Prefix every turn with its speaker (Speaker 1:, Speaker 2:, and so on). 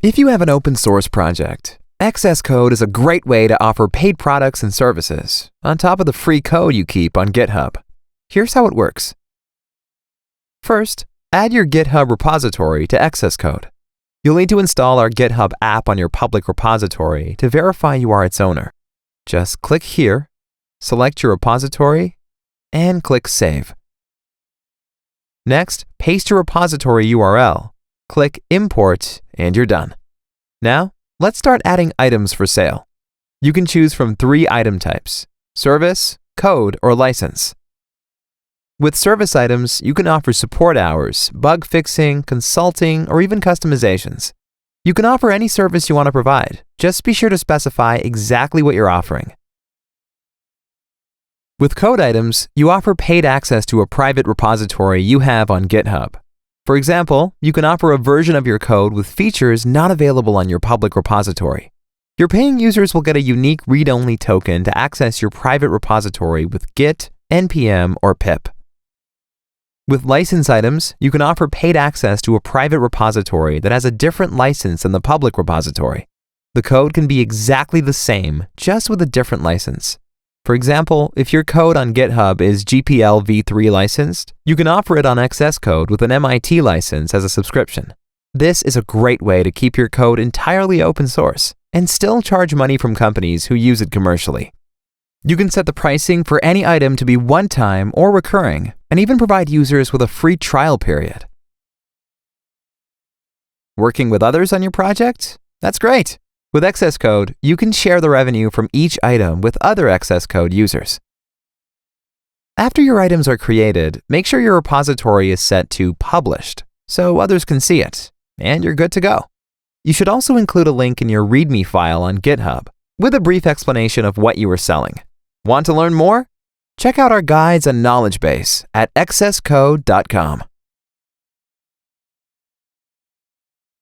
Speaker 1: If you have an open source project, XS Code is a great way to offer paid products and services on top of the free code you keep on GitHub. Here's how it works. First, add your GitHub repository to XS Code. You'll need to install our GitHub app on your public repository to verify you are its owner. Just click here, select your repository, and click Save. Next, paste your repository URL, click Import, and you're done. Now, let's start adding items for sale. You can choose from 3 item types: service, code, or license. With service items, you can offer support hours, bug fixing, consulting, or even customizations. You can offer any service you want to provide. Just be sure to specify exactly what you're offering. With code items, you offer paid access to a private repository you have on GitHub. For example, you can offer a version of your code with features not available on your public repository. Your paying users will get a unique read-only token to access your private repository with Git, npm, or pip. With license items, you can offer paid access to a private repository that has a different license than the public repository. The code can be exactly the same, just with a different license. For example, if your code on GitHub is GPL v3 licensed, you can offer it on XS Code with an MIT license as a subscription. This is a great way to keep your code entirely open source and still charge money from companies who use it commercially. You can set the pricing for any item to be one-time or recurring, and even provide users with a free trial period. Working with others on your project? That's great! With XS Code, you can share the revenue from each item with other XS Code users. After your items are created, make sure your repository is set to Published so others can see it, and you're good to go. You should also include a link in your README file on GitHub with a brief explanation of what you are selling. Want to learn more? Check out our guides and knowledge base at xscode.com.